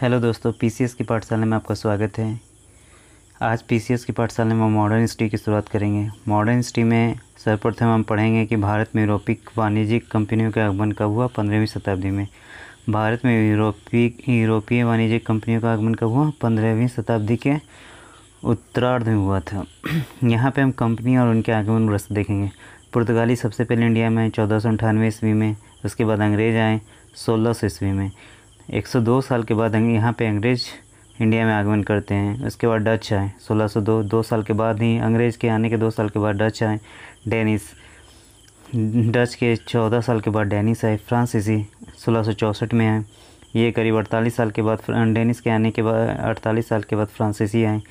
Hello दोस्तों, PCS की पाठशाला में आपका स्वागत है। आज पीसीएस की पाठशाला में मॉडर्न हिस्ट्री की शुरुआत करेंगे। मॉडर्न हिस्ट्री में सर्वप्रथम हम पढ़ेंगे कि भारत में यूरोपीय वाणिज्यिक कंपनियों का आगमन कब हुआ। 15वीं शताब्दी में भारत में यूरोपीय वाणिज्यिक कंपनियों का आगमन कब हुआ? 15वीं शताब्दी के उत्तरार्ध में हुआ था। यहाँ पे हम कंपनी और उनके आगमन वर्ष देखेंगे। पुर्तगाली सबसे पहले इंडिया में आए 1498 ईस्वी में। उसके बाद अंग्रेज़ आए 1600 ईस्वी में। 102 साल के बाद यहाँ पे अंग्रेज़ इंडिया में आगमन करते हैं। उसके बाद डच आए 1602। 2 साल के बाद ही अंग्रेज़ के आने के 2 साल के बाद डच आए। डच के 14 साल के बाद डेनिस आए। फ्रांसीसी 1664 में आए। ये करीब 48 साल के बाद डेनिस के आने के बाद 48 साल के बाद फ्रांसीसी आए।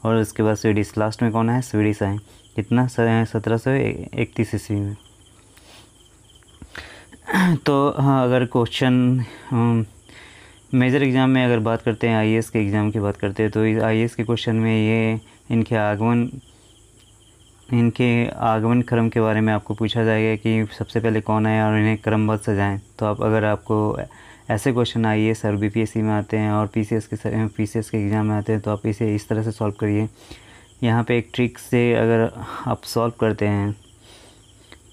और उसके बाद स्वीडिश। लास्ट में कौन आए? स्वीडिश आए। कितना? 1731 ईस्वी में। तो हाँ, अगर क्वेश्चन मेजर एग्ज़ाम में अगर बात करते हैं, आईएएस के एग्ज़ाम की बात करते हैं, तो आईएएस के क्वेश्चन में ये इनके आगमन क्रम के बारे में आपको पूछा जाएगा कि सबसे पहले कौन आया और इन्हें क्रमबद्ध सजाएं। तो अगर आपको ऐसे क्वेश्चन आईएएस और बीपीएससी में आते हैं और पीसीएस के एग्ज़ाम में आते हैं, तो आप इसे इस तरह से सॉल्व करिए। यहाँ पे एक ट्रिक से अगर आप सॉल्व करते हैं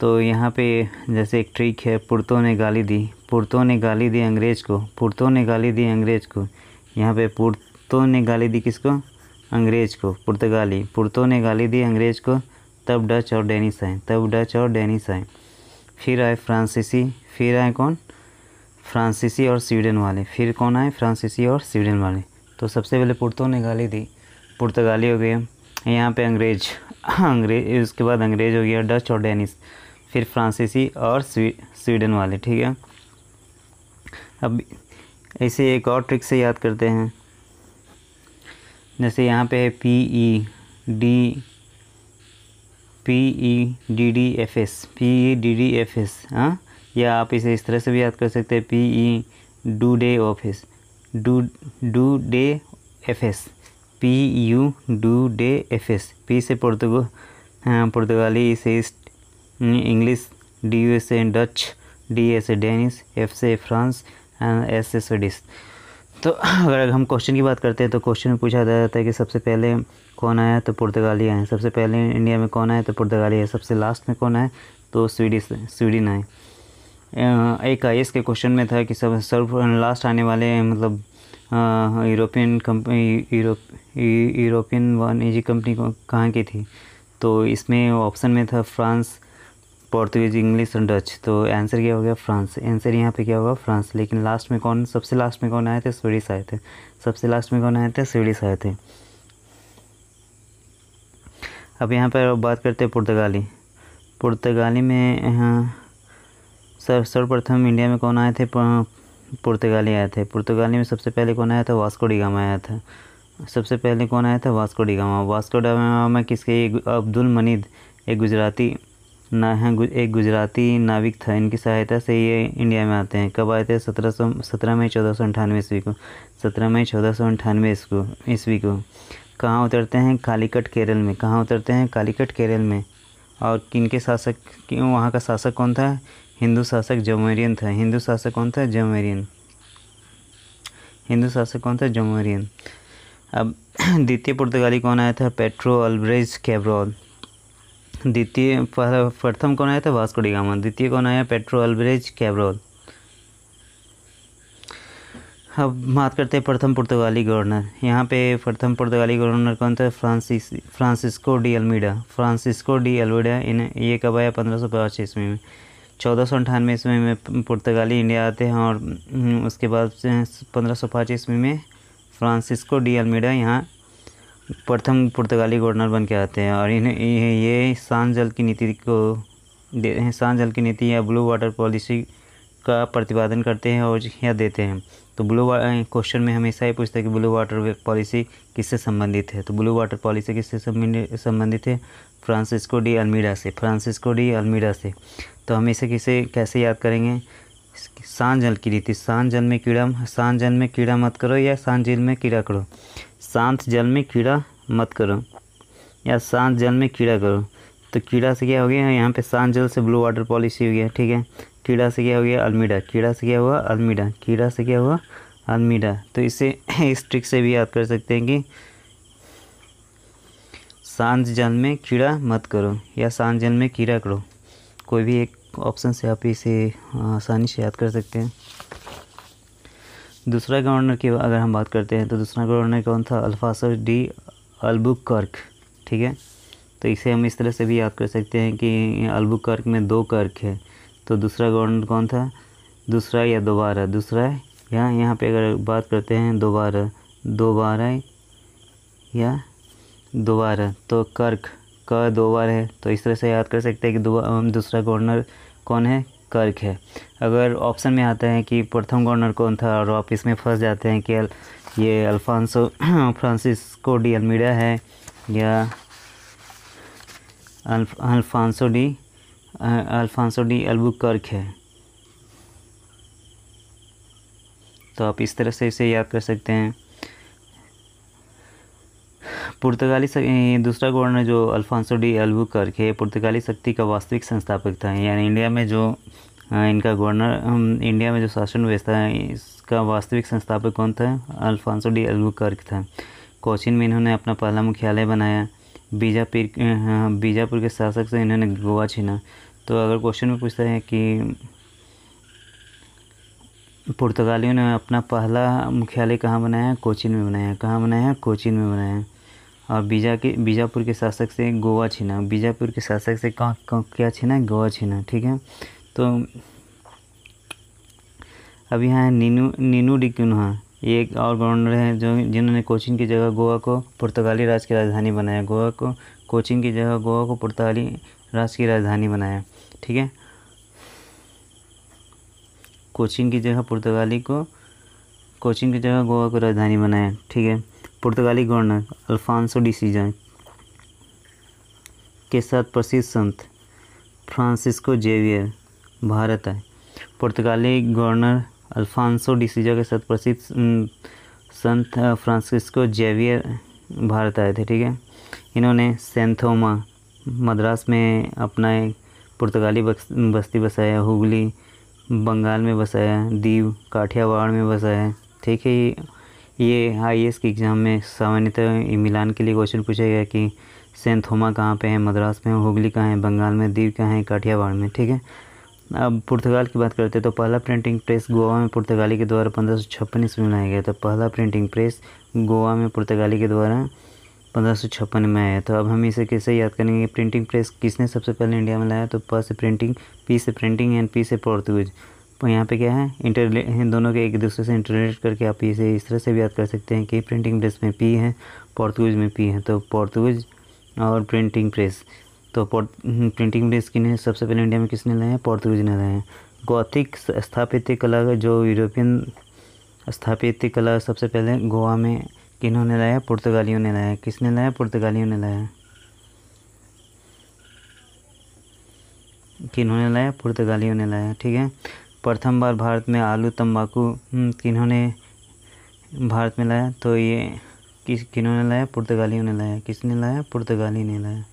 तो यहाँ पे जैसे एक ट्रिक है, पुर्तों ने गाली दी अंग्रेज़ को। यहाँ पे पुर्तों ने गाली दी किसको? अंग्रेज़ को। पुर्तगाली। पुर्तों ने गाली दी अंग्रेज़ को। तब डच और डेनिस आए। फिर आए फ्रांसीसी। फिर आए कौन? फ्रांसीसी और स्वीडन वाले। फिर कौन आए? फ्रांसीसी और स्वीडन वाले। तो सबसे पहले पुर्तों ने गाली दी, पुर्तगाली हो गया। यहाँ पे अंग्रेज़, उसके बाद अंग्रेज़ हो गया, डच और डेनिस, फिर फ्रांसीसी और स्वीडन वाले। ठीक है। अब ऐसे एक और ट्रिक से याद करते हैं। जैसे यहाँ पे PEDDFS, हाँ, या आप इसे इस तरह से भी याद कर सकते हैं, PUDEFS। पी से पुर्तगाली, से इंग्लिश, DU से डच, DA से डेनिस, F से फ्रांस एंड S से स्वीडिश। तो अगर हम क्वेश्चन की बात करते हैं तो क्वेश्चन में पूछा जाता है कि सबसे पहले कौन आया? तो पुर्तगाली आए। सबसे पहले इंडिया में कौन आया? तो पुर्तगाली है। सबसे लास्ट में कौन आए? तो स्वीडन आए। एक आईएएस के क्वेश्चन में था कि सर्व लास्ट आने वाले मतलब यूरोपियन वाणिज्यिक कंपनी कहाँ की थी? तो इसमें ऑप्शन में था फ्रांस, पोर्तुगीज, इंग्लिश और डच। तो आंसर क्या हो गया? फ्रांस। आंसर यहाँ पे क्या होगा? फ्रांस। लेकिन लास्ट में कौन? सबसे लास्ट में कौन आए थे? स्वीडिश आए थे। स्वीडिश आए थे। अब यहाँ पर बात करते हैं पुर्तगाली में सर्वप्रथम इंडिया में कौन आए थे? पुर्तगाली आए थे। पुर्तगाली में सबसे पहले कौन आया था? वास्को डी गामा आया था। सबसे पहले कौन आया था? वास्को डी गामा में किसके? अब्दुल मनीद, एक गुजराती नाविक था। इनकी सहायता से ये इंडिया में आते हैं। कब आए थे? 17 मई 1498 ईस्वी को। 17 मई 1498 ईस्वी को। कहाँ उतरते हैं? कालीकट, केरल में। कहाँ उतरते हैं? कालीकट, केरल में। और किनके शासक, वहाँ का शासक कौन था? हिंदू शासक जमोरियन था। हिंदू शासक कौन था? जमोरियन। अब द्वितीय पुर्तगाली कौन आया था? Pedro Alvarez Cabral. प्रथम कौन आया था? Vasco D gamma. द्वितीय कौन आया? Pedro Alvarez Cabral. अब बात करते हैं प्रथम पुर्तगाली गवर्नर। यहाँ पे प्रथम पुर्तगाली गवर्नर कौन था? Francisco de Almeida. ये कब आया? 1505 ईस्वी में। 1498 ईस्वी में पुर्तगाली इंडिया आते हैं और उसके बाद 1505 ईस्वी में फ्रांसिस्को डी अल्मीडा यहाँ प्रथम पुर्तगाली गवर्नर बन के आते हैं। और ये शांत जल की नीति या ब्लू वाटर पॉलिसी का प्रतिपादन करते हैं और यह देते हैं। तो क्वेश्चन में हमेशा ही पूछता है कि ब्लू वाटर पॉलिसी किससे संबंधित है? तो ब्लू वाटर पॉलिसी किससे संबंधित है? फ्रांसिस्को डी अल्मीडा से। तो हम इसे कैसे याद करेंगे? शांत जल की रीति। शांत जल में कीड़ा मत करो या शांत जल में कीड़ा करो। शांत जल में कीड़ा मत करो या शांत जल में कीड़ा करो। तो कीड़ा से क्या हो गया? यहाँ पे शांत जल से ब्लू वाटर पॉलिसी हो गया। ठीक है। कीड़ा से क्या हो गया? अल्मीडा। कीड़ा से क्या हुआ? अल्मीडा। तो इसे इस ट्रिक से भी याद कर सकते हैं कि शांत जल में कीड़ा मत करो या शांत जल में कीड़ा करो, कोई भी एक ऑप्शन से आप इसे आसानी से याद कर सकते हैं। दूसरा गवर्नर की अगर हम बात करते हैं तो दूसरा गवर्नर कौन था? अल्फांसो डी अल्बुकर्क, ठीक है। तो इसे हम इस तरह से भी याद कर सकते हैं कि अल्बुकर्क में 2 कर्क है, तो दूसरा गवर्नर कौन था? दूसरा या दोबारा? दूसरा है। यहाँ पे अगर बात करते हैं दोबारा या दोबारा, तो कर्क का 2 बार है, तो इस तरह से याद कर सकते हैं कि दूसरा गवर्नर कौन है? कर्क है। अगर ऑप्शन में आता है कि प्रथम गवर्नर कौन था और आप इसमें फंस जाते हैं कि ये अल्फांसो फ्रांसिस्को डी अल्मीडा है या अल्फांसो डी अल्बुकर्क है, तो आप इस तरह से इसे याद कर सकते हैं। पुर्तगाली दूसरा गवर्नर जो अल्फांसो डी अल्बुकर्क है, पुर्तगाली शक्ति का वास्तविक संस्थापक था। यानी इंडिया में जो इनका गवर्नर, इंडिया में जो शासन व्यवस्था है इसका वास्तविक संस्थापक कौन था? अल्फांसो डी अल्बुकर्क था। कोचीन में इन्होंने अपना पहला मुख्यालय बनाया। बीजापुर के शासक से इन्होंने गोवा छीना। तो अगर क्वेश्चन में पूछता है कि पुर्तगालियों ने अपना पहला मुख्यालय कहाँ बनाया? कोचीन में बनाया। कहाँ बनाया? कोचीन में बनाया। और बीजापुर के शासक से गोवा छीना। बीजापुर के शासक से क्या छीना? गोवा छीना, ठीक है। तो अब यहाँ है नीनू डी क्यून्हा, ये एक और गवर्नर है जिन्होंने कोचीन की जगह गोवा को पुर्तगाली राज की राजधानी बनाया। कोचीन की जगह गोवा को पुर्तगाली राज की राजधानी बनाया, ठीक है। कोचीन की जगह गोवा को राजधानी बनाया, ठीक है। पुर्तगाली गवर्नर अल्फांसो डी सीजा के साथ प्रसिद्ध संत फ्रांसिस्को जेवियर भारत आए। पुर्तगाली गवर्नर अल्फांसो डी सीजा के साथ प्रसिद्ध संत फ्रांसिस्को जेवियर भारत आए थे, ठीक है। इन्होंने सैन थोमा मद्रास में अपना एक पुर्तगाली बस्ती बसाया, हुगली बंगाल में बसाया, दीव काठियावाड़ में बसाया, ठीक है। ये IAS की एग्ज़ाम में सामान्यतः मिलान के लिए क्वेश्चन पूछा गया कि सैन थोमा कहाँ पे है? मद्रास में। हुगली कहाँ है? बंगाल में। दीव कहाँ है? काठियावाड़ में, ठीक है। अब पुर्तगाल की बात करते हैं तो पहला प्रिंटिंग प्रेस गोवा में पुर्तगाली के द्वारा 1556 ईस्वी में बनाया गया था। पहला प्रिंटिंग प्रेस गोवा में पुर्तगाली के द्वारा 1556 में आया। तो अब हम इसे कैसे याद करेंगे? प्रिंटिंग प्रेस किसने सबसे पहले इंडिया में लाया? तो प से प्रिंटिंग, पी से प्रिंटिंग एंड पी से पोर्तुगीज। तो यहाँ पे क्या है? दोनों के एक दूसरे से इंटरलेट करके आप इसे इस तरह से भी याद कर सकते हैं कि प्रिंटिंग प्रेस में पी है, पोर्तुगीज में पी है, तो पोर्तुगीज और प्रिंटिंग प्रेस। तो प्रिंटिंग प्रेस किन्हें सबसे पहले इंडिया में किसने लाया? पोर्तुगीज ने लाया। गॉथिक स्थापत्य कला जो यूरोपियन स्थापत्य कला सबसे पहले गोवा में किन्होंने लाया? पुर्तगालियों ने लाया। किसने लाया? पुर्तगालियों ने लाया। किन्होंने लाया? पुर्तगालियों ने लाया, ठीक है। प्रथम बार भारत में आलू तंबाकू किन्होंने भारत में लाया? तो ये किन्होंने लाया? पुर्तगालियों ने लाया। किसने लाया? पुर्तगाली ने लाया।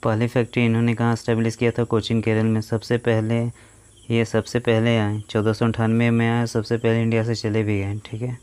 पहली फैक्ट्री इन्होंने कहाँ इस्टेब्लिश किया था? कोचीन केरल में। सबसे पहले आए 1498 में आए, सबसे पहले इंडिया से चले भी गए, ठीक है।